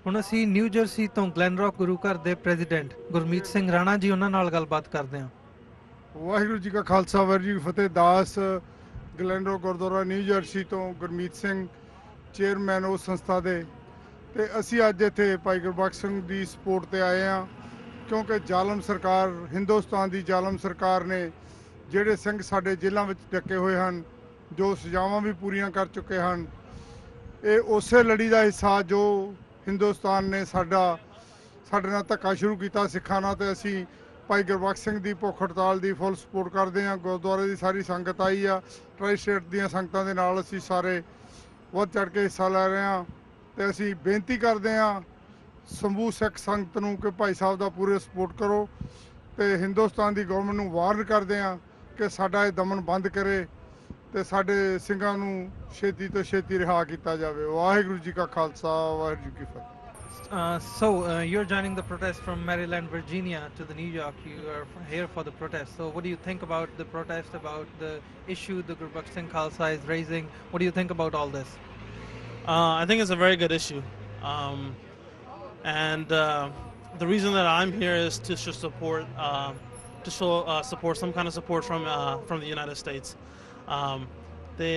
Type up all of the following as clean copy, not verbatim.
ਹੁਣ ਅਸੀਂ new jersey ਤੋਂ ਗਲੈਨਰੌਕ ਗੁਰੂ ਘਰ ਦੇ ਪ੍ਰੈਜ਼ੀਡੈਂਟ ਗੁਰਮੀਤ ਸਿੰਘ ਰਾਣਾ ਜੀ ਉਹਨਾਂ ਨਾਲ ਗੱਲਬਾਤ ਕਰਦੇ ਹਾਂ। ਵਾਹਿਗੁਰੂ ਜੀ ਕਾ ਖਾਲਸਾ ਵਾਹਿਗੁਰੂ ਜੀ ਕੀ ਫਤਿਹ। ਦਾਸ ਗਲੈਨਰੌਕ ਗੁਰਦੁਆਰਾ ਨਿਊ ਜਰਸੀ ਤੋਂ ਗੁਰਮੀਤ ਸਿੰਘ ਚੇਅਰਮੈਨ ਉਸ ਸੰਸਥਾ ਦੇ। ਤੇ ਅਸੀਂ ਅੱਜ ਇੱਥੇ ਭਾਈ ਗੁਰਬਖਸ਼ ਸਿੰਘ ਦੀ ਸਪੋਰਟ ਤੇ ਆਏ ਹਾਂ, ਕਿਉਂਕਿ ਜ਼ਾਲਮ ਸਰਕਾਰ, ਹਿੰਦੁਸਤਾਨ ਦੀ ਜ਼ਾਲਮ ਸਰਕਾਰ ਨੇ ਜਿਹੜੇ ਸਿੰਘ ਸਾਡੇ ਜੇਲ੍ਹਾਂ ਵਿੱਚ ਡੱਕੇ ਹੋਏ ਹਨ, ਜੋ ਸਜ਼ਾਵਾਂ ਵੀ ਪੂਰੀਆਂ ਕਰ ਚੁੱਕੇ ਹਨ, ਇਹ ਉਸੇ ਲੜੀ ਦਾ ਹਿੱਸਾ ਜੋ ਹਿੰਦੁਸਤਾਨ ਨੇ ਸਾਡੇ ਨਾਲ ਧੱਕਾ ਸ਼ੁਰੂ ਕੀਤਾ ਸਿੱਖਾਂ ਨਾਲ। ਤੇ ਅਸੀਂ ਭਾਈ ਗੁਰਬਖਸ਼ ਸਿੰਘ ਦੀ ਭੁੱਖ ਹੜਤਾਲ ਦੀ ਫੁੱਲ ਸਪੋਰਟ ਕਰਦੇ ਹਾਂ। ਗੁਰਦੁਆਰੇ ਦੀ ਸਾਰੀ ਸੰਗਤ ਆਈ ਆ, ਟਰਾਈ ਸਟੇਟ ਦੀਆਂ ਸੰਗਤਾਂ ਦੇ ਨਾਲ ਅਸੀਂ ਸਾਰੇ ਵੱਧ ਚੜ੍ਹ ਕੇ ਹਿੱਸਾ ਲੈ ਰਹੇ ਹਾਂ। ਤੇ ਅਸੀਂ ਬੇਨਤੀ ਕਰਦੇ ਹਾਂ ਸਮੂਹ ਸਿੱਖ ਸੰਗਤ ਨੂੰ ਕਿ ਭਾਈ ਸਾਹਿਬ ਦਾ ਪੂਰੇ ਸਪੋਰਟ ਕਰੋ, ਤੇ ਹਿੰਦੁਸਤਾਨ ਦੀ ਗਵਰਨਮੈਂਟ ਨੂੰ ਵਾਰਨ ਕਰਦੇ ਹਾਂ ਕਿ ਸਾਡਾ ਇਹ ਦਮਨ ਬੰਦ ਕਰੇ ਤੇ ਸਾਡੇ ਸਿੰਘਾਂ ਨੂੰ ਛੇਤੀ ਤੋਂ ਛੇਤੀ ਰਿਹਾ ਕੀਤਾ ਜਾਵੇ। ਵਾਹਿਗੁਰੂ ਜੀ ਕਾ ਖਾਲਸਾ ਵਾਹਿਗੁਰੂ ਜੀ ਕੀ ਫਤਿਹ। So you're joining the protest from Maryland, Virginia to the New York. You are here for the protest. So what do you think about the protest, about the issue the Gurbaksh Singh Khalsa is raising? What do you think about all this? I think it's a very good issue. And the reason that I'm here is to show support, support some kind of support from the United States. ਤੇ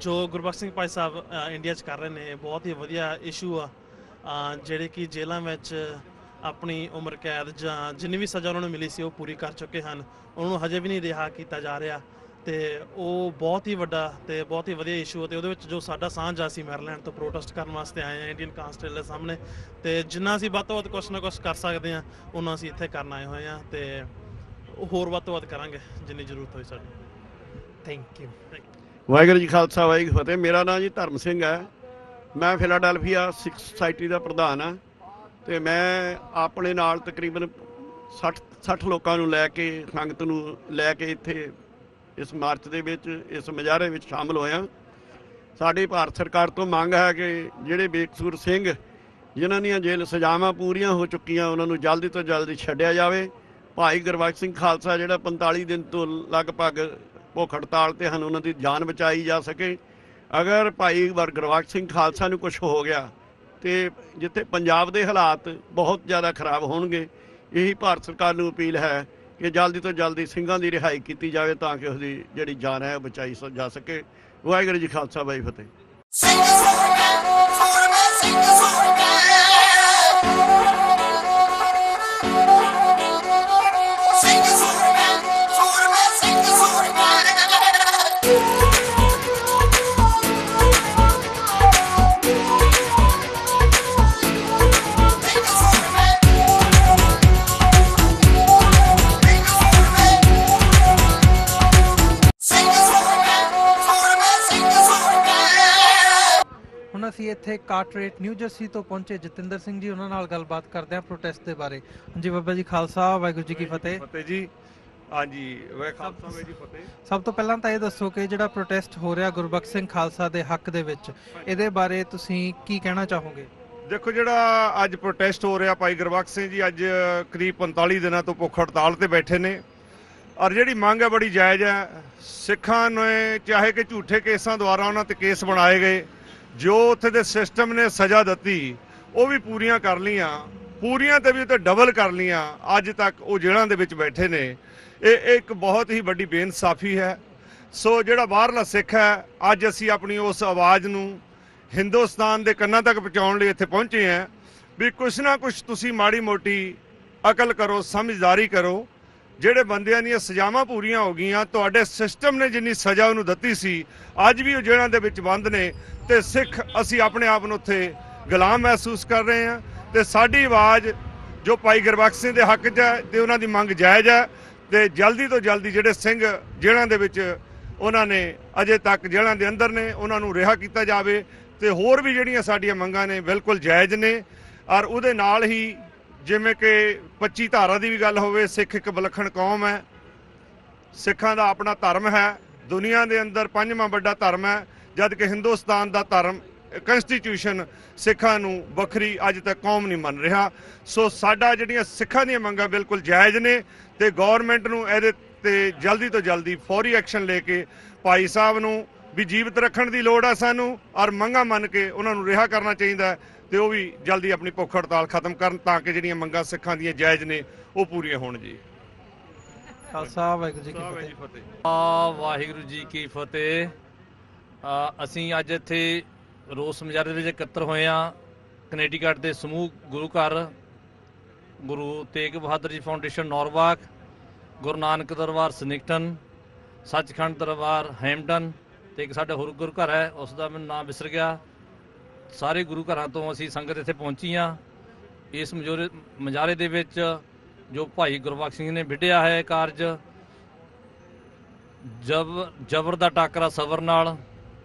ਜੋ Gurbakhsh Singh Bhai Sahib India 'ਚ ਕਰ ਰਹੇ ਨੇ ਬਹੁਤ ਹੀ ਵਧੀਆ issue ਆ। ਜਿਹੜੇ ਕਿ ਜੇਲ੍ਹਾਂ ਵਿੱਚ ਆਪਣੀ ਉਮਰ ਕੈਦ ਜਾਂ ਜਿੰਨੀ ਵੀ ਸਜ਼ਾ ਉਹਨਾਂ ਨੂੰ ਮਿਲੀ ਸੀ ਉਹ ਪੂਰੀ ਕਰ ਚੁੱਕੇ ਹਨ, ਉਹਨਾਂ ਨੂੰ ਹਜੇ ਵੀ ਨਹੀਂ ਰਿਹਾ ਕੀਤਾ ਜਾ ਰਿਹਾ। ਤੇ ਉਹ ਬਹੁਤ ਹੀ ਵੱਡਾ ਤੇ ਬਹੁਤ ਹੀ ਵਧੀਆ ਇਸ਼ੂ ਹੈ। ਤੇ ਉਹਦੇ ਵਿੱਚ ਜੋ ਸਾਡਾ ਸਾਂਝ ਆ, ਅਸੀਂ ਮੈਰੀਲੈਂਡ ਤੋਂ ਪ੍ਰੋਟੈਸਟ ਕਰਨ ਵਾਸਤੇ ਆਏ ਹਾਂ ਇੰਡੀਅਨ ਕਾਂਸਟੇਬਲ ਦੇ ਸਾਹਮਣੇ। ਤੇ ਜਿੰਨਾ ਅਸੀਂ ਵੱਧ ਤੋਂ ਵੱਧ ਕੁਛ ਨਾ ਕੁਛ ਕਰ ਸਕਦੇ ਹਾਂ ਉਹਨਾਂ ਅਸੀਂ ਇੱਥੇ ਕਰਨ ਆਏ ਹੋਏ ਹਾਂ, ਤੇ ਹੋਰ ਵੱਧ ਤੋਂ ਵੱਧ ਕਰਾਂਗੇ ਜਿੰਨੀ ਜ਼ਰੂਰਤ ਹੋਈ ਸਾਡੀ। Thank you. ਵਾਹਿਗੁਰੂ ਜੀ ਖਾਲਸਾ ਵਾਹਿਗੁਰੂ ਜੀ ਫਤਿਹ। ਮੇਰਾ ਨਾਮ ਜੀ ਧਰਮ ਸਿੰਘ ਹੈ। ਮੈਂ ਫਿਲਾਡੈਲਫੀਆ ਸਿੱਖ ਸੁਸਾਇਟੀ ਦਾ ਪ੍ਰਧਾਨ ਹਾਂ, ਅਤੇ ਮੈਂ ਆਪਣੇ ਨਾਲ ਤਕਰੀਬਨ 60 ਲੋਕਾਂ ਨੂੰ ਲੈ ਕੇ, ਸੰਗਤ ਨੂੰ ਲੈ ਕੇ ਇੱਥੇ ਇਸ ਮਾਰਚ ਦੇ ਵਿੱਚ, ਇਸ ਮੁਜ਼ਾਹਰੇ ਵਿੱਚ ਸ਼ਾਮਲ ਹੋਇਆ। ਸਾਡੀ ਭਾਰਤ ਸਰਕਾਰ ਤੋਂ ਮੰਗ ਹੈ ਕਿ ਜਿਹੜੇ ਬੇਕਸੂਰ ਸਿੰਘ ਜਿਨ੍ਹਾਂ ਦੀਆਂ ਜੇਲ੍ਹ ਸਜ਼ਾਵਾਂ ਪੂਰੀਆਂ ਹੋ ਚੁੱਕੀਆਂ ਉਹਨਾਂ ਨੂੰ ਜਲਦੀ ਤੋਂ ਜਲਦੀ ਛੱਡਿਆ ਜਾਵੇ। ਭਾਈ ਗੁਰਬਖਸ਼ ਸਿੰਘ ਖਾਲਸਾ ਜਿਹੜਾ 45 ਦਿਨ ਤੋਂ ਲਗਭਗ ਭੁੱਖ ਹੜਤਾਲ 'ਤੇ ਹਨ, ਉਹਨਾਂ ਦੀ ਜਾਨ ਬਚਾਈ ਜਾ ਸਕੇ। ਅਗਰ ਭਾਈ ਗੁਰਬਖਸ਼ ਸਿੰਘ ਖਾਲਸਾ ਨੂੰ ਕੁਛ ਹੋ ਗਿਆ ਤੇ ਜਿੱਥੇ ਪੰਜਾਬ ਦੇ ਹਾਲਾਤ ਬਹੁਤ ਜ਼ਿਆਦਾ ਖਰਾਬ ਹੋਣਗੇ। ਇਹੀ ਭਾਰਤ ਸਰਕਾਰ ਨੂੰ ਅਪੀਲ ਹੈ ਕਿ ਜਲਦੀ ਤੋਂ ਜਲਦੀ ਸਿੰਘਾਂ ਦੀ ਰਿਹਾਈ ਕੀਤੀ ਜਾਵੇ ਤਾਂ ਕਿ ਉਸਦੀ ਜਿਹੜੀ ਜਾਨ ਹੈ ਉਹ ਬਚਾਈ ਜਾ ਸਕੇ। ਵਾਹਿਗੁਰੂ ਜੀ ਖਾਲਸਾ ਵਾਹਿਗੁਰੂ ਫਤਿਹ। ਹੁਣ ਅਸੀਂ ਇੱਥੇ ਕਾਰਟਰੇਟ ਨਿਊ ਜਰਸੀ ਤੋਂ ਪਹੁੰਚੇ ਜਤਿੰਦਰ ਸਿੰਘ ਜੀ, ਉਹਨਾਂ ਨਾਲ ਗੱਲਬਾਤ ਕਰਦੇ ਹਾਂ ਪ੍ਰੋਟੈਸਟ ਦੇ ਬਾਰੇ। ਹਾਂਜੀ ਬਾਬਾ ਜੀ ਖਾਲਸਾ ਵਾਹਿਗੁਰੂ ਜੀ ਕੀ ਫਤਿਹ। ਫਤਿਹ ਜੀ। ਹਾਂਜੀ ਖਾਲਸਾ ਵਾਹਿਗੁਰੂ ਜੀ ਫਤਿਹ। ਸਭ ਤੋਂ ਪਹਿਲਾਂ ਤਾਂ ਇਹ ਦੱਸੋ ਕਿ ਜਿਹੜਾ ਪ੍ਰੋਟੈਸਟ ਹੋ ਰਿਹਾ ਗੁਰਬਖਸ਼ ਸਿੰਘ ਖਾਲਸਾ ਦੇ ਹੱਕ ਦੇ ਵਿੱਚ, ਇਹਦੇ ਬਾਰੇ ਤੁਸੀਂ ਕੀ ਕਹਿਣਾ ਚਾਹੋਗੇ? ਦੇਖੋ, ਜਿਹੜਾ ਅੱਜ ਪ੍ਰੋਟੈਸਟ ਹੋ ਰਿਹਾ, ਭਾਈ ਗੁਰਬਖਸ਼ ਸਿੰਘ ਜੀ ਅੱਜ ਕਰੀਬ 45 ਦਿਨਾਂ ਤੋਂ ਭੁੱਖ ਹੜਤਾਲ ਤੇ ਬੈਠੇ ਨੇ, ਔਰ ਜਿਹੜੀ ਮੰਗ ਹੈ ਬੜੀ ਜਾਇਜ਼ ਹੈ। ਸਿੱਖਾਂ ਨੇ ਚਾਹੇ ਕਿ ਝੂਠੇ ਕੇਸਾਂ ਦੁਆਰਾ ਉਹਨਾਂ ਤੇ ਕੇਸ ਬਣਾਏ ਗਏ, ਜੋ ਉੱਥੇ ਦੇ ਸਿਸਟਮ ਨੇ ਸਜ਼ਾ ਦਿੱਤੀ ਉਹ ਵੀ ਪੂਰੀਆਂ ਕਰ ਲਈਆਂ, ਪੂਰੀਆਂ ਤੇ ਵੀ ਉੱਤੇ ਡਬਲ ਕਰ ਲਈਆਂ। ਅੱਜ ਤੱਕ ਉਹ ਜੇਲ੍ਹਾਂ ਦੇ ਵਿੱਚ ਬੈਠੇ ਨੇ। ਇਹ ਇੱਕ ਬਹੁਤ ਹੀ ਵੱਡੀ ਬੇਇਨਸਾਫੀ ਹੈ। ਸੋ ਜਿਹੜਾ ਬਾਹਰਲਾ ਸਿੱਖ ਹੈ, ਅੱਜ ਅਸੀਂ ਆਪਣੀ ਉਸ ਆਵਾਜ਼ ਨੂੰ ਹਿੰਦੁਸਤਾਨ ਦੇ ਕੰਨਾਂ ਤੱਕ ਪਹੁੰਚਾਉਣ ਲਈ ਇੱਥੇ ਪਹੁੰਚੇ ਹਾਂ ਵੀ ਕੁਛ ਨਾ ਕੁਛ ਤੁਸੀਂ ਮਾੜੀ ਮੋਟੀ ਅਕਲ ਕਰੋ, ਸਮਝਦਾਰੀ ਕਰੋ। ਜਿਹੜੇ ਬੰਦਿਆਂ ਦੀਆਂ ਸਜ਼ਾਵਾਂ ਪੂਰੀਆਂ ਹੋ ਗਈਆਂ, ਤੁਹਾਡੇ ਸਿਸਟਮ ਨੇ ਜਿੰਨੀ ਸਜ਼ਾ ਉਹਨੂੰ ਦਿੱਤੀ ਸੀ, ਅੱਜ ਵੀ ਉਹ ਜੇਲ੍ਹਾਂ ਦੇ ਵਿੱਚ ਬੰਦ ਨੇ, ਤੇ ਸਿੱਖ ਅਸੀਂ ਆਪਣੇ ਆਪ ਨੂੰ ਉੱਥੇ ਗੁਲਾਮ ਮਹਿਸੂਸ ਕਰ ਰਹੇ ਹਾਂ। ਤੇ ਸਾਡੀ ਆਵਾਜ਼ ਜੋ ਭਾਈ ਗੁਰਬਖਸ਼ ਸਿੰਘ ਦੇ ਹੱਕ 'ਚ ਹੈ ਤੇ ਉਹਨਾਂ ਦੀ ਮੰਗ ਜਾਇਜ਼ ਹੈ, ਤੇ ਜਲਦੀ ਤੋਂ ਜਲਦੀ ਜਿਹੜੇ ਸਿੰਘ ਜੇਲ੍ਹਾਂ ਦੇ ਵਿੱਚ ਉਹਨਾਂ ਨੇ ਅਜੇ ਤੱਕ ਜੇਲ੍ਹਾਂ ਦੇ ਅੰਦਰ ਨੇ, ਉਹਨਾਂ ਨੂੰ ਰਿਹਾ ਕੀਤਾ ਜਾਵੇ। ਤੇ ਹੋਰ ਵੀ ਜਿਹੜੀਆਂ ਸਾਡੀਆਂ ਮੰਗਾਂ ਨੇ ਬਿਲਕੁਲ ਜਾਇਜ਼ ਨੇ। ਔਰ ਉਹਦੇ ਨਾਲ ਹੀ ਜਿਵੇਂ ਕਿ 25 ਧਾਰਾ ਦੀ ਵੀ ਗੱਲ ਹੋਵੇ, ਸਿੱਖ ਇੱਕ ਵਿਲੱਖਣ ਕੌਮ ਹੈ, ਸਿੱਖਾਂ ਦਾ ਆਪਣਾ ਧਰਮ ਹੈ, ਦੁਨੀਆ ਦੇ ਅੰਦਰ 5ਵਾਂ ਵੱਡਾ ਧਰਮ ਹੈ, ਜਦ ਕਿ ਹਿੰਦੁਸਤਾਨ ਦਾ ਧਰਮ ਕੰਸਟੀਟਿਊਸ਼ਨ ਸਿੱਖਾਂ ਨੂੰ ਵੱਖਰੀ ਅੱਜ ਤੱਕ ਕੌਮ ਨਹੀਂ ਮੰਨ ਰਿਹਾ। ਸੋ ਸਾਡਾ ਜਿਹੜੀਆਂ ਸਿੱਖਾਂ ਦੀਆਂ ਮੰਗਾਂ ਬਿਲਕੁਲ ਜਾਇਜ਼ ਨੇ, ਤੇ ਗੌਰਮੈਂਟ ਨੂੰ ਇਹਦੇ ਤੇ ਜਲਦੀ ਤੋਂ ਜਲਦੀ ਫੌਰੀ ਐਕਸ਼ਨ ਲੈ ਕੇ ਭਾਈ ਸਾਹਿਬ ਨੂੰ ਵੀ ਜੀਵਤ ਰੱਖਣ ਦੀ ਲੋੜ ਆ ਸਾਨੂੰ, ਔਰ ਮੰਗਾਂ ਮੰਨ ਕੇ ਉਹਨਾਂ ਨੂੰ ਰਿਹਾ ਕਰਨਾ ਚਾਹੀਦਾ ਹੈ ਤੇ ਉਹ ਵੀ ਜਲਦੀ ਆਪਣੀ ਭੁੱਖ ਹੜਤਾਲ ਖਤਮ ਕਰਨ ਤਾਂ ਕਿ ਜਿਹੜੀਆਂ ਮੰਗਾਂ ਸਿੱਖਾਂ ਦੀਆਂ ਜਾਇਜ਼ ਨੇ ਉਹ ਪੂਰੀਆਂ ਹੋਣ ਜੀ। ਖਾਲਸਾ ਵਾਹਿਗੁਰੂ ਜੀ ਕੀ ਫਤਿਹ। ਵਾਹਿਗੁਰੂ ਜੀ ਕੀ ਫਤਿਹ। ਅਸੀਂ ਅੱਜ ਇੱਥੇ ਰੋਸ ਮੁਜ਼ਾਹਰੇ ਦੇ ਵਿੱਚ ਇਕੱਤਰ ਹੋਏ ਹਾਂ। ਕਨੇਡੀਕਟ ਦੇ ਸਮੂਹ ਗੁਰੂ ਘਰ, ਗੁਰੂ ਤੇਗ ਬਹਾਦਰ ਜੀ ਫਾਊਂਡੇਸ਼ਨ ਨੌਰਵਾਕ, ਗੁਰੂ ਨਾਨਕ ਦਰਬਾਰ ਸਨਿਕਟਨ, ਸੱਚਖੰਡ ਦਰਬਾਰ ਹੈਮਟਨ ਤੇ ਇੱਕ ਸਾਡਾ ਹੋਰ ਗੁਰੂ ਘਰ ਹੈ, ਉਸ ਦਾ ਮੈਨੂੰ ਨਾਮ ਵਿਸਰ ਗਿਆ। ਸਾਰੇ ਗੁਰੂ ਘਰਾਂ ਤੋਂ ਅਸੀਂ ਸੰਗਤ ਇੱਥੇ ਪਹੁੰਚੀ ਹਾਂ। ਇਸ ਮੁਜ਼ਾਹਰੇ ਦੇ ਵਿੱਚ ਜੋ ਭਾਈ ਗੁਰਬਖਸ਼ ਸਿੰਘ ਨੇ ਵਿੱਢਿਆ ਹੈ ਕਾਰਜ, ਜ਼ਬਰ ਦਾ ਟਾਕਰਾ ਸਬਰ ਨਾਲ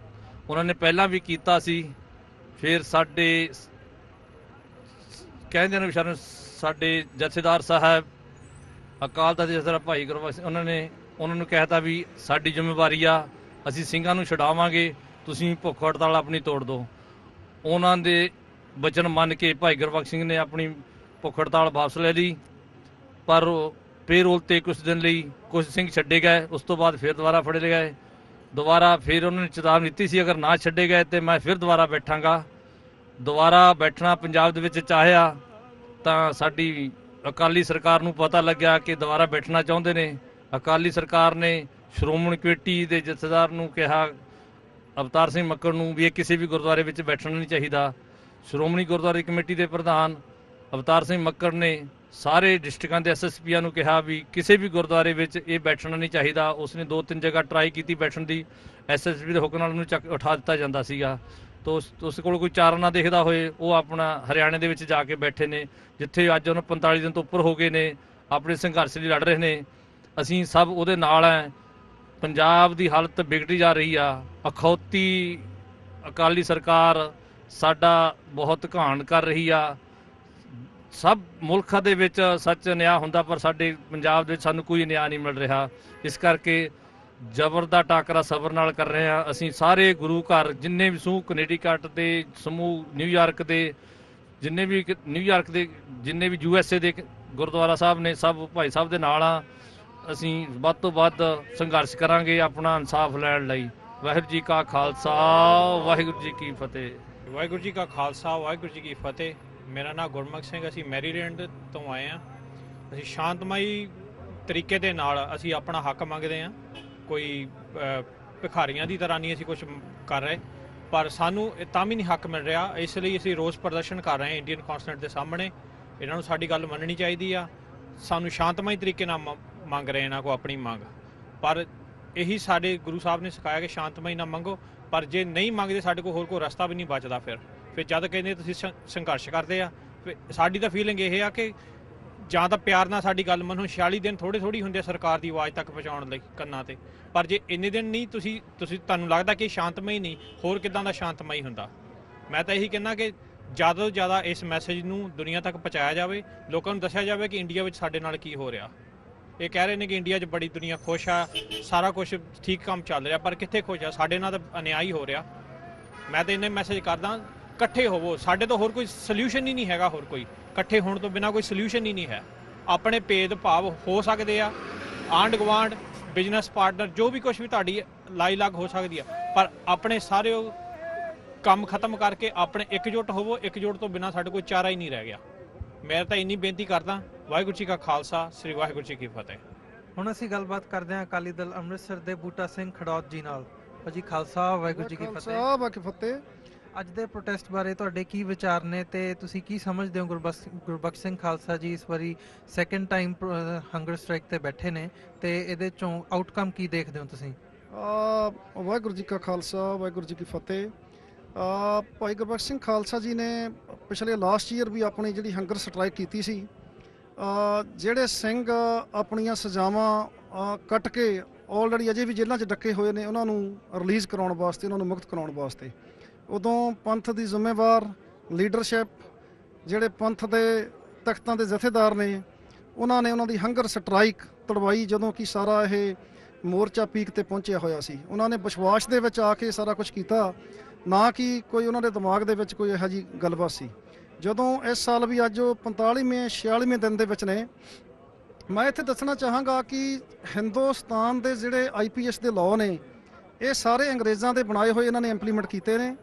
ਉਹਨਾਂ ਨੇ ਪਹਿਲਾਂ ਵੀ ਕੀਤਾ ਸੀ। ਫਿਰ ਸਾਡੇ ਕਹਿੰਦੇ ਨੇ ਵਿਚਾਰੇ ਸਾਡੇ ਜਥੇਦਾਰ ਸਾਹਿਬ ਅਕਾਲ ਤਖਤ ਦੇ ਜਥੇਦਾਰ ਭਾਈ ਗੁਰਬਖਸ਼ ਸਿੰਘ ਉਹਨਾਂ ਨੂੰ ਕਹਿਤਾ ਵੀ ਸਾਡੀ ਜ਼ਿੰਮੇਵਾਰੀ ਆ, ਅਸੀਂ ਸਿੰਘਾਂ ਨੂੰ ਛਡਾਵਾਂਗੇ, ਤੁਸੀਂ ਭੁੱਖ ਹੜਤਾਲ ਆਪਣੀ ਤੋੜ ਦਿਓ। ਉਹਨਾਂ ਦੇ ਵਚਨ ਮੰਨ ਕੇ ਭਾਈ ਗੁਰਬਖਸ਼ ਸਿੰਘ ਨੇ ਆਪਣੀ ਭੁੱਖ ਹੜਤਾਲ ਵਾਪਸ ਲੈ ਲਈ, ਪਰ ਪੇਰੋਲ ਤੇ ਕੁਝ ਦਿਨ ਲਈ ਕੁਝ ਸਿੰਘ ਛੱਡੇ ਗਏ। ਉਸ ਤੋਂ ਬਾਅਦ ਫਿਰ ਦੁਬਾਰਾ ਫੜੇ ਗਏ। ਦੁਬਾਰਾ ਫਿਰ ਉਹਨਾਂ ਨੇ ਚੇਤਾਵਨੀ ਦਿੱਤੀ ਸੀ ਅਗਰ ਨਾ ਛੱਡੇ ਗਏ ਤੇ ਮੈਂ ਫਿਰ ਦੁਬਾਰਾ ਬੈਠਾਂਗਾ। ਦੁਬਾਰਾ ਬੈਠਣਾ ਪੰਜਾਬ ਦੇ ਵਿੱਚ ਚਾਹਿਆ ਤਾਂ ਸਾਡੀ ਅਕਾਲੀ ਸਰਕਾਰ ਨੂੰ ਪਤਾ ਲੱਗਿਆ ਕਿ ਦੁਬਾਰਾ ਬੈਠਣਾ ਚਾਹੁੰਦੇ ਨੇ। ਅਕਾਲੀ ਸਰਕਾਰ ਨੇ ਸ਼੍ਰੋਮਣੀ ਕਮੇਟੀ ਦੇ ਜਥੇਦਾਰ ਨੂੰ ਕਿਹਾ, ਅਵਤਾਰ ਸਿੰਘ ਮੱਕੜ ਨੂੰ, ਵੀ ਇਹ ਕਿਸੇ ਵੀ ਗੁਰਦੁਆਰੇ ਵਿੱਚ ਬੈਠਣਾ ਨਹੀਂ ਚਾਹੀਦਾ। ਸ਼੍ਰੋਮਣੀ ਗੁਰਦੁਆਰੇ ਕਮੇਟੀ ਦੇ ਪ੍ਰਧਾਨ ਅਵਤਾਰ ਸਿੰਘ ਮੱਕੜ ਨੇ ਸਾਰੇ ਡਿਸਟ੍ਰਿਕਾਂ ਦੇ ਐਸਐਸਪੀਆਂ ਨੂੰ ਕਿਹਾ ਵੀ ਕਿਸੇ ਵੀ ਗੁਰਦੁਆਰੇ ਵਿੱਚ ਇਹ ਬੈਠਣਾ ਨਹੀਂ ਚਾਹੀਦਾ। ਉਸਨੇ 2-3 ਜਗ੍ਹਾ ਟਰਾਈ ਕੀਤੀ ਬੈਠਣ ਦੀ, ਐਸਐਸਪੀ ਦੇ ਹੁਕਮ ਨਾਲ ਉਹਨੂੰ ਉਠਾ ਦਿੱਤਾ ਜਾਂਦਾ ਸੀਗਾ। ਤਾਂ ਉਸ ਕੋਲ ਕੋਈ ਚਾਰਾ ਨਾ ਦੇਖਦਾ ਹੋਏ ਉਹ ਆਪਣਾ ਹਰਿਆਣੇ ਦੇ ਵਿੱਚ ਜਾ ਕੇ ਬੈਠੇ ਨੇ, ਜਿੱਥੇ ਅੱਜ ਉਹਨੂੰ 45 ਦਿਨ ਤੋਂ ਉੱਪਰ ਹੋ ਗਏ ਨੇ, ਆਪਣੇ ਸੰਘਰਸ਼ ਲਈ ਲੜ ਰਹੇ ਨੇ। ਅਸੀਂ ਸਭ ਉਹਦੇ ਨਾਲ ਹੈ। ਪੰਜਾਬ ਦੀ ਹਾਲਤ ਵਿਗੜੀ ਜਾ ਰਹੀ ਆ। ਅਖੌਤੀ ਅਕਾਲੀ ਸਰਕਾਰ ਸਾਡਾ ਬਹੁਤ ਘਾਣ ਕਰ ਰਹੀ ਆ। ਸਭ ਮੁਲਕਾਂ ਦੇ ਵਿੱਚ ਸੱਚ ਨਿਆਂ ਹੁੰਦਾ, ਪਰ ਸਾਡੇ ਪੰਜਾਬ ਦੇ ਵਿੱਚ ਸਾਨੂੰ ਕੋਈ ਨਿਆਂ ਨਹੀਂ ਮਿਲ ਰਿਹਾ। ਇਸ ਕਰਕੇ ਜ਼ਬਰ ਦਾ ਟਾਕਰਾ ਸਬਰ ਨਾਲ ਕਰ ਰਹੇ ਹਾਂ। ਅਸੀਂ ਸਾਰੇ ਗੁਰੂ ਘਰ ਜਿੰਨੇ ਵੀ ਸਮੂਹ ਕਨੇਡੀਕਟ ਦੇ ਸਮੂਹ, ਨਿਊਯਾਰਕ ਦੇ ਜਿੰਨੇ ਵੀ USA ਦੇ ਗੁਰਦੁਆਰਾ ਸਾਹਿਬ ਨੇ, ਸਭ ਭਾਈ ਸਾਹਿਬ ਦੇ ਨਾਲ ਆ। ਅਸੀਂ ਵੱਧ ਤੋਂ ਵੱਧ ਸੰਘਰਸ਼ ਕਰਾਂਗੇ ਆਪਣਾ ਇਨਸਾਫ ਲੈਣ ਲਈ। ਵਾਹਿਗੁਰੂ ਜੀ ਕਾ ਖਾਲਸਾ, ਵਾਹਿਗੁਰੂ ਜੀ ਕੀ ਫਤਿਹ। ਵਾਹਿਗੁਰੂ ਜੀ ਕਾ ਖਾਲਸਾ, ਵਾਹਿਗੁਰੂ ਜੀ ਕੀ ਫਤਿਹ। ਮੇਰਾ ਨਾਮ ਗੁਰਮੁਖ ਸਿੰਘ, ਅਸੀਂ ਮੈਰੀਲੈਂਡ ਤੋਂ ਆਏ ਹਾਂ। ਅਸੀਂ ਸ਼ਾਂਤਮਈ ਤਰੀਕੇ ਦੇ ਨਾਲ ਅਸੀਂ ਆਪਣਾ ਹੱਕ ਮੰਗਦੇ ਹਾਂ। ਕੋਈ ਭਿਖਾਰੀਆਂ ਦੀ ਤਰ੍ਹਾਂ ਨਹੀਂ ਅਸੀਂ ਕੁਝ ਕਰ ਰਹੇ, ਪਰ ਸਾਨੂੰ ਤਾਂ ਵੀ ਨਹੀਂ ਹੱਕ ਮਿਲ ਰਿਹਾ। ਇਸ ਲਈ ਅਸੀਂ ਰੋਸ ਪ੍ਰਦਰਸ਼ਨ ਕਰ ਰਹੇ ਹਾਂ ਇੰਡੀਅਨ ਕੌਂਸੂਲੇਟ ਦੇ ਸਾਹਮਣੇ। ਇਹਨਾਂ ਨੂੰ ਸਾਡੀ ਗੱਲ ਮੰਨਣੀ ਚਾਹੀਦੀ ਆ। ਸਾਨੂੰ ਸ਼ਾਂਤਮਈ ਤਰੀਕੇ ਨਾਲ ਮੰਗ ਰਹੇ ਇਹਨਾਂ ਕੋਲ ਆਪਣੀ ਮੰਗ, ਪਰ ਇਹੀ ਸਾਡੇ ਗੁਰੂ ਸਾਹਿਬ ਨੇ ਸਿਖਾਇਆ ਕਿ ਸ਼ਾਂਤਮਈ ਨਾਲ ਮੰਗੋ। ਪਰ ਜੇ ਨਹੀਂ ਮੰਗਦੇ ਸਾਡੇ ਕੋਲ ਹੋਰ ਕੋਈ ਰਸਤਾ ਵੀ ਨਹੀਂ ਬਚਦਾ। ਫਿਰ ਜਦ ਕਹਿੰਦੇ ਤੁਸੀਂ ਸੰਘਰਸ਼ ਕਰਦੇ ਆ, ਸਾਡੀ ਤਾਂ ਫੀਲਿੰਗ ਇਹ ਆ ਕਿ ਜਾਂ ਤਾਂ ਪਿਆਰ ਨਾਲ ਸਾਡੀ ਗੱਲ ਮੰਨੋ। 46 ਦਿਨ ਥੋੜ੍ਹੀ ਹੁੰਦੇ ਸਰਕਾਰ ਦੀ ਆਵਾਜ਼ ਤੱਕ ਪਹੁੰਚਾਉਣ ਲਈ ਕੰਨਾਂ ਤੇ, ਪਰ ਜੇ ਇੰਨੇ ਦਿਨ ਨਹੀਂ ਤੁਸੀਂ ਤੁਹਾਨੂੰ ਲੱਗਦਾ ਕਿ ਸ਼ਾਂਤਮਈ ਨਹੀਂ, ਹੋਰ ਕਿੱਦਾਂ ਦਾ ਸ਼ਾਂਤਮਈ ਹੁੰਦਾ। ਮੈਂ ਤਾਂ ਇਹੀ ਕਹਿੰਦਾ ਕਿ ਜ਼ਿਆਦਾ ਤੋਂ ਜ਼ਿਆਦਾ ਇਸ ਮੈਸੇਜ ਨੂੰ ਦੁਨੀਆ ਤੱਕ ਪਹੁੰਚਾਇਆ ਜਾਵੇ, ਲੋਕਾਂ ਨੂੰ ਦੱਸਿਆ ਜਾਵੇ ਕਿ ਇੰਡੀਆ ਵਿੱਚ ਸਾਡੇ ਨਾਲ ਕੀ ਹੋ ਰਿਹਾ। ਇਹ ਕਹਿ ਰਹੇ ਨੇ ਕਿ ਇੰਡੀਆ 'ਚ ਬੜੀ ਦੁਨੀਆ ਖੁਸ਼ ਆ, ਸਾਰਾ ਕੁਝ ਠੀਕ ਕੰਮ ਚੱਲ ਰਿਹਾ, ਪਰ ਕਿੱਥੇ ਖੁਸ਼ ਆ? ਸਾਡੇ ਨਾਲ ਤਾਂ ਅਨਿਆਈ ਹੋ ਰਿਹਾ। ਮੈਂ ਤਾਂ ਇੰਨੇ ਮੈਸੇਜ ਕਰਦਾ, ਇਕੱਠੇ ਹੋਵੋ। ਸਾਡੇ ਤੋਂ ਹੋਰ ਕੋਈ ਸੋਲਿਊਸ਼ਨ ਹੀ ਨਹੀਂ ਹੈਗਾ। ਹੋਰ ਕੋਈ ਇਕੱਠੇ ਹੋਣ ਤੋਂ ਬਿਨਾਂ ਕੋਈ ਸੋਲਿਊਸ਼ਨ ਹੀ ਨਹੀਂ ਹੈ। ਆਪਣੇ ਭੇਦ ਭਾਵ ਹੋ ਸਕਦੇ ਆ, ਆਂਢ ਗੁਆਂਢ, ਬਿਜ਼ਨਸ ਪਾਰਟਨਰ, ਜੋ ਵੀ ਕੁਝ ਵੀ ਤੁਹਾਡੀ ਲਾਈ ਲੱਗ ਹੋ ਸਕਦੀ ਆ, ਪਰ ਆਪਣੇ ਸਾਰੇ ਕੰਮ ਖਤਮ ਕਰਕੇ ਆਪਣੇ ਇਕਜੁੱਟ ਹੋਵੋ। ਇਕਜੁੱਟ ਤੋਂ ਬਿਨਾਂ ਸਾਡੇ ਕੋਈ ਚਾਰਾ ਹੀ ਨਹੀਂ ਰਹਿ ਗਿਆ। ਮੈਂ ਤਾਂ ਇੰਨੀ ਬੇਨਤੀ ਕਰਦਾ। ਵਾਹਿਗੁਰੂ ਜੀ ਕਾ ਖਾਲਸਾ, ਸ੍ਰੀ ਵਾਹਿਗੁਰੂ ਜੀ ਕੀ ਫਤਿਹ। ਹੁਣ ਅਸੀਂ ਗੱਲਬਾਤ ਕਰਦੇ ਹਾਂ ਅਕਾਲੀ ਦਲ ਅੰਮ੍ਰਿਤਸਰ ਦੇ ਬੂਟਾ ਸਿੰਘ ਖੜੌਤ ਜੀ ਨਾਲ। ਭਾਜੀ ਖਾਲਸਾ, ਵਾਹਿਗੁਰੂ ਜੀ ਕੀ ਫਤਿਹ। ਅੱਜ ਦੇ ਪ੍ਰੋਟੈਸਟ ਬਾਰੇ ਤੁਹਾਡੇ ਕੀ ਵਿਚਾਰ ਨੇ ਤੇ ਤੁਸੀਂ ਕੀ ਸਮਝਦੇ ਹੋ? ਗੁਰਬਖਸ਼ ਸਿੰਘ ਖਾਲਸਾ ਜੀ ਇਸ ਵਾਰੀ ਸੈਕੰਡ ਟਾਈਮ ਹੰਗਰ ਸਟ੍ਰਾਈਕ ਤੇ ਬੈਠੇ ਨੇ ਤੇ ਇਹਦੇ ਚੋਂ ਆਊਟਕਮ ਕੀ ਦੇਖਦੇ ਹੋ ਤੁਸੀਂ? ਵਾਹਿਗੁਰੂ ਜੀ ਕਾ ਖਾਲਸਾ, ਵਾਹਿਗੁਰੂ ਜੀ ਕੀ ਫਤਿਹ। ਭਾਈ ਗੁਰਬਖਸ਼ ਸਿੰਘ ਖਾਲਸਾ ਜੀ ਨੇ ਪਿਛਲੇ ਲਾਸਟ ਈਅਰ ਵੀ ਆਪਣੀ ਜਿਹੜੀ ਹੰਗਰ ਸਟ੍ਰਾਈਕ ਕੀਤੀ ਸੀ। ਜਿਹੜੇ ਸਿੰਘ ਆਪਣੀਆਂ ਸਜ਼ਾਵਾਂ ਕੱਟ ਕੇ ਆਲਰੇਡੀ ਅਜੇ ਵੀ ਜੇਲ੍ਹਾਂ 'ਚ ਡੱਕੇ ਹੋਏ ਨੇ, ਉਹਨਾਂ ਨੂੰ ਰਿਲੀਜ਼ ਕਰਾਉਣ ਵਾਸਤੇ, ਉਹਨਾਂ ਨੂੰ ਮੁਕਤ ਕਰਾਉਣ ਵਾਸਤੇ ਉਦੋਂ ਪੰਥ ਦੀ ਜ਼ਿੰਮੇਵਾਰ ਲੀਡਰਸ਼ਿਪ, ਜਿਹੜੇ ਪੰਥ ਦੇ ਤਖਤਾਂ ਦੇ ਜਥੇਦਾਰ ਨੇ, ਉਹਨਾਂ ਨੇ ਉਹਨਾਂ ਦੀ ਹੰਗਰ ਸਟ੍ਰਾਈਕ ਤੜਵਾਈ ਜਦੋਂ ਕਿ ਸਾਰਾ ਇਹ ਮੋਰਚਾ ਪੀਕ ਤੇ ਪਹੁੰਚਿਆ ਹੋਇਆ ਸੀ। ਉਹਨਾਂ ਨੇ ਵਿਸ਼ਵਾਸ ਦੇ ਵਿੱਚ ਆ ਕੇ ਸਾਰਾ ਕੁਝ ਕੀਤਾ, ਨਾ ਕਿ ਕੋਈ ਉਹਨਾਂ ਦੇ ਦਿਮਾਗ ਦੇ ਵਿੱਚ ਕੋਈ ਇਹੋ ਜਿਹੀ ਗੱਲਬਾਤ ਸੀ। ਜਦੋਂ ਇਸ ਸਾਲ ਵੀ ਅੱਜ ਉਹ 45ਵੇਂ 46ਵੇਂ ਦਿਨ ਦੇ ਵਿੱਚ ਨੇ, ਮੈਂ ਇੱਥੇ ਦੱਸਣਾ ਚਾਹਾਂਗਾ ਕਿ ਹਿੰਦੁਸਤਾਨ ਦੇ ਜਿਹੜੇ IPS ਦੇ ਲਾਅ ਨੇ, ਇਹ ਸਾਰੇ ਅੰਗਰੇਜ਼ਾਂ ਦੇ ਬਣਾਏ ਹੋਏ ਇਹਨਾਂ ਨੇ ਇੰਪਲੀਮੈਂਟ ਕੀਤੇ ਨੇ।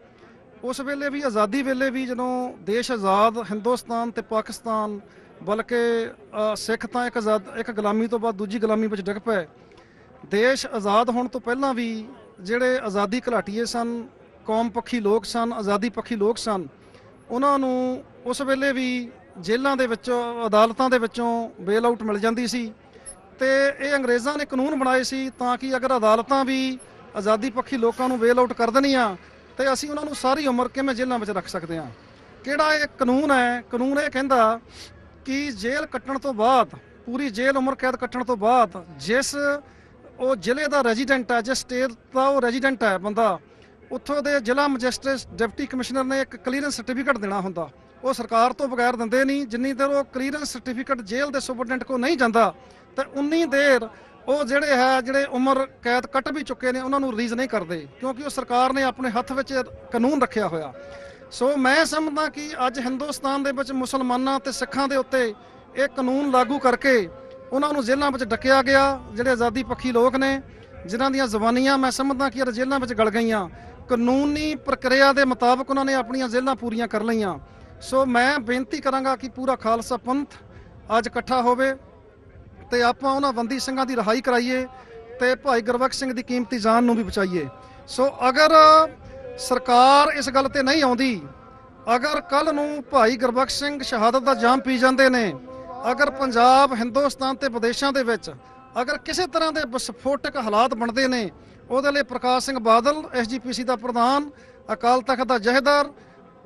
ਉਸ ਵੇਲੇ ਵੀ ਆਜ਼ਾਦੀ ਵੇਲੇ ਵੀ ਜਦੋਂ ਦੇਸ਼ ਆਜ਼ਾਦ ਹਿੰਦੁਸਤਾਨ ਤੇ ਪਾਕਿਸਤਾਨ, ਬਲਕਿ ਸਿੱਖ ਤਾਂ ਇੱਕ ਗੁਲਾਮੀ ਤੋਂ ਬਾਅਦ ਦੂਜੀ ਗੁਲਾਮੀ ਵਿੱਚ ਡਿੱਗ ਪਏ। ਦੇਸ਼ ਆਜ਼ਾਦ ਹੋਣ ਤੋਂ ਪਹਿਲਾਂ ਵੀ ਜਿਹੜੇ ਆਜ਼ਾਦੀ ਘੁਲਾਟੀਏ ਸਨ, ਕੌਮ ਪੱਖੀ ਲੋਕ ਸਨ, ਆਜ਼ਾਦੀ ਪੱਖੀ ਲੋਕ ਸਨ, ਉਹਨਾਂ ਨੂੰ ਉਸ ਵੇਲੇ ਵੀ ਜੇਲ੍ਹਾਂ ਦੇ ਵਿੱਚੋਂ, ਅਦਾਲਤਾਂ ਦੇ ਵਿੱਚੋਂ ਬੇਲ ਆਊਟ ਮਿਲ ਜਾਂਦੀ ਸੀ। ਤੇ ਇਹ ਅੰਗਰੇਜ਼ਾਂ ਨੇ ਕਾਨੂੰਨ ਬਣਾਏ ਸੀ ਤਾਂ ਕਿ ਅਗਰ ਅਦਾਲਤਾਂ ਵੀ ਆਜ਼ਾਦੀ ਪੱਖੀ ਲੋਕਾਂ ਨੂੰ ਬੇਲ ਆਊਟ ਕਰ ਦੇਣੀਆਂ ਤੇ ਅਸੀਂ ਉਹਨਾਂ ਨੂੰ ਸਾਰੀ ਉਮਰ ਕਿਵੇਂ ਜੇਲ੍ਹਾਂ ਵਿੱਚ ਰੱਖ ਸਕਦੇ ਹਾਂ। ਕਿਹੜਾ ਇਹ ਕਾਨੂੰਨ ਹੈ? ਕਾਨੂੰਨ ਇਹ ਕਹਿੰਦਾ ਕਿ ਜੇਲ੍ਹ ਕੱਟਣ ਤੋਂ ਬਾਅਦ, ਪੂਰੀ ਜੇਲ੍ਹ ਉਮਰ ਕੈਦ ਕੱਟਣ ਤੋਂ ਬਾਅਦ, ਜਿਸ ਉਹ ਜ਼ਿਲ੍ਹੇ ਦਾ ਰੈਜ਼ੀਡੈਂਟ ਹੈ, ਜਿਸ ਸਟੇਟ ਦਾ ਉਹ ਰੈਜ਼ੀਡੈਂਟ ਹੈ ਬੰਦਾ, ਉੱਥੋਂ ਦੇ ਜ਼ਿਲ੍ਹਾ ਮੈਜਿਸਟਰੇਟ ਡਿਪਟੀ ਕਮਿਸ਼ਨਰ ਨੇ ਇੱਕ ਕਲੀਅਰੈਂਸ ਸਰਟੀਫਿਕੇਟ ਦੇਣਾ ਹੁੰਦਾ। ਉਹ ਸਰਕਾਰ ਤੋਂ ਬਗੈਰ ਦਿੰਦੇ ਨਹੀਂ। ਜਿੰਨੀ ਦੇਰ ਉਹ ਕਲੀਅਰੈਂਸ ਸਰਟੀਫਿਕੇਟ ਜੇਲ੍ਹ ਦੇ ਸੁਪਰਡੈਂਟ ਕੋਲ ਨਹੀਂ ਜਾਂਦਾ ਤੇ ਉਨੀ ਦੇਰ ਉਹ ਜਿਹੜੇ ਉਮਰ ਕੈਦ ਕੱਟ ਵੀ ਚੁੱਕੇ ਨੇ ਉਹਨਾਂ ਨੂੰ ਰਿਲੀਜ਼ ਨਹੀਂ ਕਰਦੇ, ਕਿਉਂਕਿ ਉਹ ਸਰਕਾਰ ਨੇ ਆਪਣੇ ਹੱਥ ਵਿੱਚ ਕਾਨੂੰਨ ਰੱਖਿਆ ਹੋਇਆ। ਸੋ ਮੈਂ ਸਮਝਦਾ ਕਿ ਅੱਜ ਹਿੰਦੁਸਤਾਨ ਦੇ ਵਿੱਚ ਮੁਸਲਮਾਨਾਂ ਤੇ ਸਿੱਖਾਂ ਦੇ ਉੱਤੇ ਇਹ ਕਾਨੂੰਨ ਲਾਗੂ ਕਰਕੇ ਉਹਨਾਂ ਨੂੰ ਜੇਲ੍ਹਾਂ ਵਿੱਚ ਡੱਕਿਆ ਗਿਆ। ਜਿਹੜੇ ਆਜ਼ਾਦੀ ਪੱਖੀ ਲੋਕ ਨੇ, ਜਿਨ੍ਹਾਂ ਦੀਆਂ ਜ਼ਬਾਨੀਆਂ ਮੈਂ ਸਮਝਦਾ ਕਿ ਜੇਲ੍ਹਾਂ ਵਿੱਚ ਗਲ ਗਈਆਂ, ਕਾਨੂੰਨੀ ਪ੍ਰਕਿਰਿਆ ਦੇ ਮੁਤਾਬਕ ਉਹਨਾਂ ਨੇ ਆਪਣੀਆਂ ਜੇਲ੍ਹਾਂ ਪੂਰੀਆਂ ਕਰ ਲਈਆਂ। ਸੋ ਮੈਂ ਬੇਨਤੀ ਕਰਾਂਗਾ ਕਿ ਪੂਰਾ ਖਾਲਸਾ ਪੰਥ ਅੱਜ ਇਕੱਠਾ ਹੋਵੇ ਤੇ ਆਪਾਂ ਉਹਨਾਂ ਬੰਦੀ ਸਿੰਘਾਂ ਦੀ ਰਿਹਾਈ ਕਰਾਈਏ ਤੇ ਭਾਈ ਗੁਰਬਖਸ਼ ਸਿੰਘ ਦੀ ਕੀਮਤੀ ਜਾਨ ਨੂੰ ਵੀ ਬਚਾਈਏ। ਸੋ ਅਗਰ ਸਰਕਾਰ ਇਸ ਗੱਲ ਤੇ ਨਹੀਂ ਆਉਂਦੀ, ਅਗਰ ਕੱਲ ਨੂੰ ਭਾਈ ਗੁਰਬਖਸ਼ ਸਿੰਘ ਸ਼ਹਾਦਤ ਦਾ ਜਾਮ ਪੀ ਜਾਂਦੇ ਨੇ, ਅਗਰ ਪੰਜਾਬ, ਹਿੰਦੁਸਤਾਨ ਤੇ ਵਿਦੇਸ਼ਾਂ ਦੇ ਵਿੱਚ ਅਗਰ ਕਿਸੇ ਤਰ੍ਹਾਂ ਦੇ ਵਿਸਫੋਟਕ ਹਾਲਾਤ ਬਣਦੇ ਨੇ, ਉਹਦੇ ਲਈ ਪ੍ਰਕਾਸ਼ ਸਿੰਘ ਬਾਦਲ SGPC ਦਾ ਪ੍ਰਧਾਨ, ਅਕਾਲ ਤਖਤ ਦਾ ਜਹੇਦਾਰ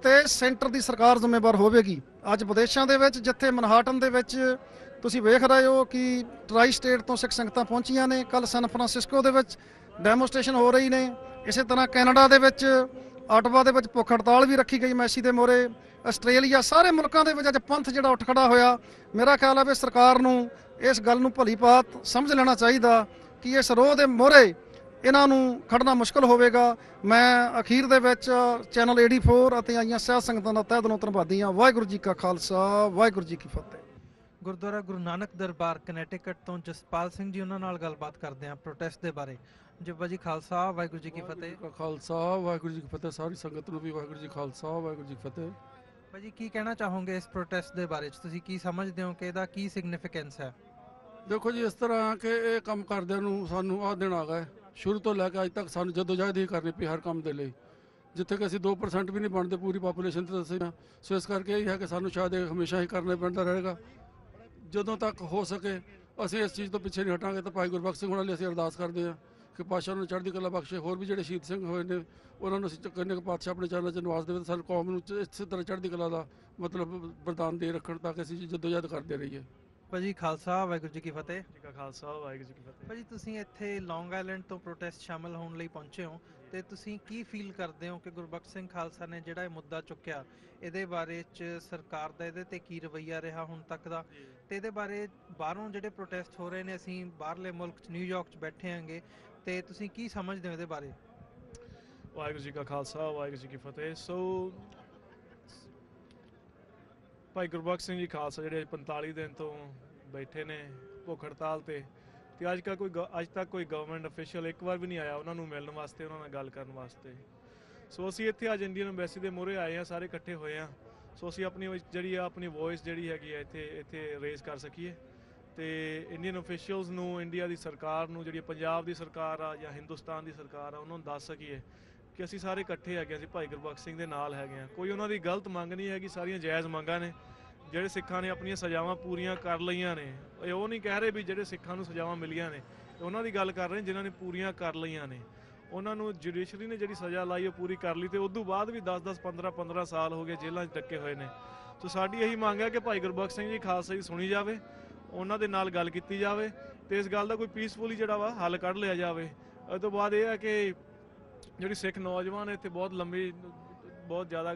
ਤੇ ਸੈਂਟਰ ਦੀ ਸਰਕਾਰ ਜ਼ਿੰਮੇਵਾਰ ਹੋਵੇਗੀ। ਅੱਜ ਵਿਦੇਸ਼ਾਂ ਦੇ ਵਿੱਚ, ਜਿੱਥੇ ਮਨਹਾਟਨ ਦੇ ਵਿੱਚ ਤੁਸੀਂ ਵੇਖ ਰਹੇ ਹੋ ਕਿ ਟਰਾਈ ਸਟੇਟ ਤੋਂ ਸਿੱਖ ਸੰਗਤਾਂ ਪਹੁੰਚੀਆਂ ਨੇ, ਕੱਲ ਸੈਨ ਫਰਾਂਸਿਸਕੋ ਦੇ ਵਿੱਚ ਡੈਮੋਸਟ੍ਰੇਸ਼ਨ ਹੋ ਰਹੀ ਨੇ। ਇਸੇ ਤਰ੍ਹਾਂ ਕੈਨੇਡਾ ਦੇ ਵਿੱਚ, ਆਟਵਾ ਦੇ ਵਿੱਚ ਭੁੱਖ ਹੜਤਾਲ ਵੀ ਰੱਖੀ ਗਈ ਮੈਸੀ ਦੇ ਮੋਹਰੇ। ਆਸਟ੍ਰੇਲੀਆ, ਸਾਰੇ ਮੁਲਕਾਂ ਦੇ ਵਿੱਚ ਅੱਜ ਪੰਥ ਜਿਹੜਾ ਉੱਠ ਖੜਾ ਹੋਇਆ। ਮੇਰਾ ਖਿਆਲ ਹੈ ਵੀ ਸਰਕਾਰ ਨੂੰ ਇਸ ਗੱਲ ਨੂੰ ਭਲੀ ਭਾਂਤ ਸਮਝ ਲੈਣਾ ਚਾਹੀਦਾ ਕਿ ਇਸ ਰੋਹ ਦੇ ਮੋਹਰੇ ਇਹਨਾਂ ਨੂੰ ਖੜਨਾ ਮੁਸ਼ਕਲ ਹੋਵੇਗਾ। ਮੈਂ ਅਖੀਰ ਦੇ ਵਿੱਚ ਚੈਨਲ 84 ਅਤੇ ਆਈਆਂ ਸਿਆਹ ਸੰਗਤਾਂ ਦਾ ਤਹਿ ਦਿਲੋਂ ਧੰਨਵਾਦੀ ਹਾਂ। ਵਾਹਿਗੁਰੂ ਜੀ ਕਾ ਖਾਲਸਾ, ਵਾਹਿਗੁਰੂ ਜੀ ਕੀ ਫਤਿਹ। ਗੁਰਦੁਆਰਾ ਗੁਰੂ ਨਾਨਕ ਦਰਬਾਰ ਕਨੈਟਿਕਟ ਤੋਂ ਜਸਪਾਲ ਸਿੰਘ ਜੀ, ਉਹਨਾਂ ਨਾਲ ਗੱਲਬਾਤ ਕਰਦੇ ਹਾਂ ਪ੍ਰੋਟੈਸਟ ਦੇ ਬਾਰੇ। ਜੱਬਾ ਜੀ ਖਾਲਸਾ, ਵਾਹਿਗੁਰੂ ਜੀ ਕੀ ਫਤਿਹ। ਖਾਲਸਾ, ਵਾਹਿਗੁਰੂ ਜੀ ਕੀ ਫਤਿਹ। ਸਾਰੀ ਸੰਗਤ ਨੂੰ ਵੀ ਵਾਹਿਗੁਰੂ ਜੀ ਖਾਲਸਾ, ਵਾਹਿਗੁਰੂ ਜੀ ਕੀ ਫਤਿਹ। ਭਾਜੀ, ਕੀ ਕਹਿਣਾ ਚਾਹੋਗੇ ਇਸ ਪ੍ਰੋਟੈਸਟ ਦੇ ਬਾਰੇ 'ਚ? ਤੁਸੀਂ ਕੀ ਸਮਝਦੇ ਹੋ ਕਿ ਇਹਦਾ ਕੀ ਸਿਗਨੀਫੀਕੈਂਸ ਹੈ? ਦੇਖੋ ਜੀ, ਇਸ ਤਰ੍ਹਾਂ ਕਿ ਇਹ ਕੰਮ ਕਰਦਿਆਂ ਨੂੰ ਸਾਨੂੰ ਆਹ ਦਿਨ ਆ ਗਏ, ਸ਼ੁਰੂ ਤੋਂ ਲੈ ਕੇ ਅੱਜ ਤੱਕ ਸਾਨੂੰ ਜਦੋਜਹਿਦ ਹੀ ਕਰਨੀ ਪਈ ਹਰ ਕੰਮ ਦੇ ਲਈ, ਜਿੱਥੇ ਕਿ ਅਸੀਂ 2% ਵੀ ਨਹੀਂ ਬਣਦੇ ਪੂਰੀ ਪਾਪੂਲੇਸ਼ਨ ਤੇ ਅਸੀਂ। ਸੋ ਇਸ ਕਰਕੇ ਇਹ ਹੈ ਕਿ ਸਾਨੂੰ ਸ਼ਾਇਦ ਇਹ ਹਮੇਸ਼ਾ ਹੀ ਕਰਨਾ ਪੈਂਦਾ ਰਹੇਗਾ। ਜਦੋਂ ਤੱਕ ਹੋ ਸਕੇ ਅਸੀਂ ਇਸ ਚੀਜ਼ ਤੋਂ ਪਿੱਛੇ ਨਹੀਂ ਹਟਾਂਗੇ। ਤਾਂ ਭਾਈ ਗੁਰਬਖਸ਼ ਸਿੰਘ ਉਹਨਾਂ ਲਈ ਅਸੀਂ ਅਰਦਾਸ ਕਰਦੇ ਹਾਂ ਕਿ ਪਾਤਸ਼ਾਹ ਨੂੰ ਚੜ੍ਹਦੀ ਕਲਾ ਬਖਸ਼ੇ। ਹੋਰ ਵੀ ਜਿਹੜੇ ਸ਼ਹੀਦ ਸਿੰਘ ਹੋਏ ਨੇ ਉਹਨਾਂ ਨੂੰ ਅਸੀਂ ਕਹਿੰਦੇ ਕਿ ਪਾਤਸ਼ਾਹ ਆਪਣੇ ਚਰਨਾਂ 'ਚ ਨਿਵਾਸ ਦੇਵੇ, ਸਾਨੂੰ ਕੌਮ ਨੂੰ ਇਸੇ ਤਰ੍ਹਾਂ ਚੜ੍ਹਦੀ ਕਲਾ ਦਾ ਮਤਲਬ ਵਰਦਾਨ ਦੇ ਰੱਖਣ, ਤਾਂ ਕਿ ਅਸੀਂ ਜਦੋਜਹਿਦ ਕਰਦੇ ਰਹੀਏ। ਭਾਜੀ ਖਾਲਸਾ, ਵਾਹਿਗੁਰੂ ਜੀ ਕੀ ਫਤਿਹ। ਜੀ ਕਾ ਖਾਲਸਾ, ਵਾਹਿਗੁਰੂ ਜੀ ਕੀ ਫਤਿਹ। ਭਾਜੀ, ਤੁਸੀਂ ਇੱਥੇ ਲੌਂਗ ਆਈਲੈਂਡ ਤੋਂ ਪ੍ਰੋਟੈਸਟ ਸ਼ਾਮਲ ਹੋਣ ਲਈ ਪਹੁੰਚੇ ਹੋ, ਤੇ ਤੁਸੀਂ ਕੀ ਫੀਲ ਕਰਦੇ ਹੋ ਕਿ ਗੁਰਬਖਸ਼ ਸਿੰਘ ਖਾਲਸਾ ਨੇ ਜਿਹੜਾ ਇਹ ਮੁੱਦਾ ਚੁੱਕਿਆ, ਇਹਦੇ ਬਾਰੇ 'ਚ ਸਰਕਾਰ ਦਾ ਇਹਦੇ ਤੇ ਕੀ ਰਵੱਈਆ ਰਿਹਾ ਹੁਣ ਤੱਕ ਦਾ, ਤੇ ਇਹਦੇ ਬਾਰੇ ਬਾਹਰੋਂ ਜਿਹੜੇ ਪ੍ਰੋਟੈਸਟ ਹੋ ਰਹੇ ਨੇ, ਅਸੀਂ ਬਾਹਰਲੇ ਮੁਲਕ 'ਚ ਨਿਊਯਾਰਕ 'ਚ ਬੈਠੇ ਆਂਗੇ, ਤੇ ਤੁਸੀਂ ਕੀ ਸਮਝਦੇ ਹੋ ਇਹਦੇ ਬਾਰੇ? ਵਾਹਿਗੁਰੂ ਜੀ ਕਾ ਖਾਲਸਾ, ਵਾਹਿਗੁਰੂ ਜੀ ਕੀ ਫਤਿਹ। ਸੋ ਭਾਈ ਗੁਰਬਖਸ਼ ਸਿੰਘ ਜੀ ਖਾਲਸਾ ਜਿਹੜੇ 45 ਦਿਨ ਤੋਂ ਬੈਠੇ ਨੇ ਭੁੱਖ ਹੜਤਾਲ ਤੇ ਅੱਜ ਤੱਕ ਕੋਈ ਗਵਰਨਮੈਂਟ ਅਫੀਸ਼ੀਅਲ ਇੱਕ ਵਾਰ ਵੀ ਨਹੀਂ ਆਇਆ ਉਹਨਾਂ ਨੂੰ ਮਿਲਣ ਵਾਸਤੇ, ਉਹਨਾਂ ਨਾਲ ਗੱਲ ਕਰਨ ਵਾਸਤੇ। ਸੋ ਅਸੀਂ ਇੱਥੇ ਅੱਜ ਇੰਡੀਅਨ ਐਮਬੈਸੀ ਦੇ ਮੂਹਰੇ ਆਏ ਹਾਂ, ਸਾਰੇ ਇਕੱਠੇ ਹੋਏ ਹਾਂ। ਸੋ ਅਸੀਂ ਆਪਣੀ ਵੌਇਸ ਜਿਹੜੀ ਹੈਗੀ ਹੈ ਇੱਥੇ ਰੇਜ਼ ਕਰ ਸਕੀਏ ਤੇ ਇੰਡੀਅਨ ਅਫੀਸ਼ੀਅਲਸ ਨੂੰ, ਇੰਡੀਆ ਦੀ ਸਰਕਾਰ ਨੂੰ, ਜਿਹੜੀ ਪੰਜਾਬ ਦੀ ਸਰਕਾਰ ਆ ਜਾਂ ਹਿੰਦੁਸਤਾਨ ਦੀ ਸਰਕਾਰ ਆ, ਉਹਨਾਂ ਨੂੰ ਦੱਸ ਸਕੀਏ ਕਿ ਅਸੀਂ ਸਾਰੇ ਇਕੱਠੇ ਹੈਗੇ, ਅਸੀਂ ਭਾਈ ਗੁਰਬਖਸ਼ ਸਿੰਘ ਦੇ ਨਾਲ ਹੈਗੇ ਹਾਂ। ਕੋਈ ਉਹਨਾਂ ਦੀ ਗਲਤ ਮੰਗ ਨਹੀਂ ਹੈਗੀ, ਸਾਰੀਆਂ ਜਾਇਜ਼ ਮੰਗਾਂ ਨੇ। ਜਿਹੜੇ ਸਿੱਖਾਂ ਨੇ ਆਪਣੀਆਂ ਸਜ਼ਾਵਾਂ ਪੂਰੀਆਂ ਕਰ ਲਈਆਂ ਨੇ, ਉਹ ਨਹੀਂ ਕਹਿ ਰਹੇ ਵੀ ਜਿਹੜੇ ਸਿੱਖਾਂ ਨੂੰ ਸਜ਼ਾਵਾਂ ਮਿਲੀਆਂ ਨੇ, ਉਹਨਾਂ ਦੀ ਗੱਲ ਕਰ ਰਹੇ ਜਿਨ੍ਹਾਂ ਨੇ ਪੂਰੀਆਂ ਕਰ ਲਈਆਂ ਨੇ। ਉਹਨਾਂ ਨੂੰ ਜੁਡੀਸ਼ਰੀ ਨੇ ਜਿਹੜੀ ਸਜ਼ਾ ਲਾਈ ਉਹ ਪੂਰੀ ਕਰ ਲਈ, ਤੇ ਉਦੋਂ ਬਾਅਦ ਵੀ 10-10, 15-15 ਸਾਲ ਹੋ ਗਏ ਜੇਲ੍ਹਾਂ 'ਚ ਡੱਕੇ ਹੋਏ ਨੇ। ਸੋ ਸਾਡੀ ਇਹੀ ਮੰਗ ਹੈ ਕਿ ਭਾਈ ਗੁਰਬਖਸ਼ ਸਿੰਘ ਜੀ ਖਾਲਸਾ ਜੀ ਸੁਣੀ ਜਾਵੇ, ਉਹਨਾਂ ਦੇ ਨਾਲ ਗੱਲ ਕੀਤੀ ਜਾਵੇ ਤੇ ਇਸ ਗੱਲ ਦਾ ਕੋਈ ਪੀਸਫੁਲੀ ਜਿਹੜਾ ਵਾ ਹੱਲ ਕੱਢ ਲਿਆ ਜਾਵੇ। ਉਸ ਤੋਂ ਬਾਅਦ ਇਹ ਹੈ ਕਿ ਜਿਹੜੀ ਸਿੱਖ ਨੌਜਵਾਨ ਇੱਥੇ ਬਹੁਤ ਜ਼ਿਆਦਾ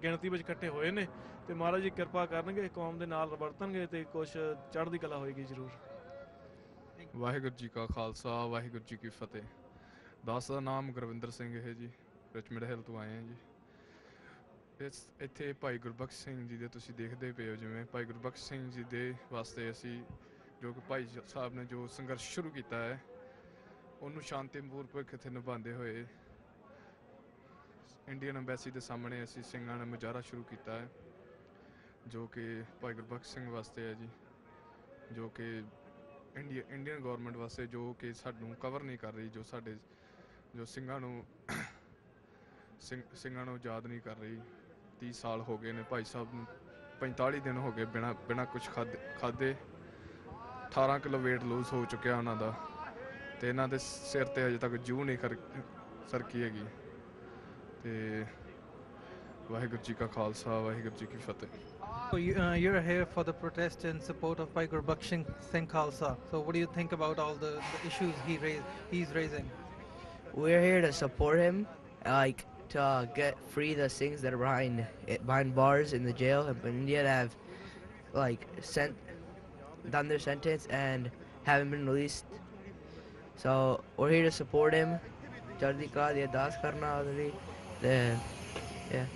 ਗਿਣਤੀ ਵਿੱਚ ਇਕੱਠੇ ਹੋਏ ਨੇ, ਤੇ ਮਹਾਰਾਜ ਜੀ ਕਿਰਪਾ ਕਰਨਗੇ, ਕੌਮ ਦੇ ਨਾਲ ਵਰਤਣਗੇ ਤੇ ਕੁਝ ਚੜ੍ਹਦੀ ਕਲਾ ਹੋਏਗੀ ਜ਼ਰੂਰ। ਵਾਹਿਗੁਰੂ ਜੀ ਕਾ ਖਾਲਸਾ, ਵਾਹਿਗੁਰੂ ਜੀ ਕੀ ਫਤਿਹ। ਦਾਸ ਦਾ ਨਾਮ ਗੁਰਵਿੰਦਰ ਸਿੰਘ ਹੈ ਜੀ, ਰਿਚਮੰਡ ਹਿੱਲ ਤੋਂ ਆਏ ਹਾਂ ਜੀ। ਇੱਥੇ ਭਾਈ ਗੁਰਬਖਸ਼ ਸਿੰਘ ਜੀ ਦੇ ਤੁਸੀਂ ਦੇਖਦੇ ਪਏ ਹੋ, ਜਿਵੇਂ ਭਾਈ ਗੁਰਬਖਸ਼ ਸਿੰਘ ਜੀ ਦੇ ਵਾਸਤੇ ਅਸੀਂ, ਜੋ ਕਿ ਭਾਈ ਸਾਹਿਬ ਨੇ ਜੋ ਸੰਘਰਸ਼ ਸ਼ੁਰੂ ਕੀਤਾ ਹੈ, ਉਹਨੂੰ ਸ਼ਾਂਤੀਪੂਰਵਕ ਇੱਥੇ ਨਿਭਾਉਂਦੇ ਹੋਏ ਇੰਡੀਅਨ ਐਮਬੈਸੀ ਦੇ ਸਾਹਮਣੇ ਅਸੀਂ ਸਿੰਘਾਂ ਨੇ ਮੁਜ਼ਾਹਰਾ ਸ਼ੁਰੂ ਕੀਤਾ ਹੈ, ਜੋ ਕਿ ਭਾਈ ਗੁਰਬਖਸ਼ ਸਿੰਘ ਵਾਸਤੇ ਹੈ ਜੀ, ਜੋ ਕਿ ਇੰਡੀਅਨ ਗਵਰਨਮੈਂਟ ਵਾਸਤੇ, ਜੋ ਕਿ ਸਾਨੂੰ ਕਵਰ ਨਹੀਂ ਕਰ ਰਹੀ, ਜੋ ਸਿੰਘਾਂ ਨੂੰ ਯਾਦ ਨਹੀਂ ਕਰ ਰਹੀ। 30 ਸਾਲ ਹੋ ਗਏ ਨੇ ਭਾਈ ਸਾਹਿਬ ਨੂੰ, 45 ਦਿਨ ਹੋ ਗਏ ਬਿਨਾਂ ਕੁਝ ਖਾਧੇ 18 ਕਿਲੋ ਵੇਟ ਲੂਜ਼ ਹੋ ਚੁੱਕਿਆ ਉਹਨਾਂ ਦਾ, ਤੇ ਇਹਨਾਂ ਦੇ ਸਿਰ ਤੇ ਅਜੇ ਤੱਕ ਜੂੰ ਨਹੀਂ ਸਰਕੀ ਹੈਗੀ। ਤੇ ਵਾਹਿਗੁਰੂ ਜੀ ਕਾ ਖਾਲਸਾ, ਵਾਹਿਗੁਰੂ ਜੀ ਕੀ ਫਤਿਹ। So you're here for the protest in support of Bhai Gurbaksh Singh Khalsa. So what do you think about all the issues he's raising? We're here to support him, like to get free the Singhs that are behind bars in the jail in India that have like done their sentence and haven't been released. So we're here to support him. Jaldi ka di ardas karna ਉਹਦੇ ਲਈ, yeah.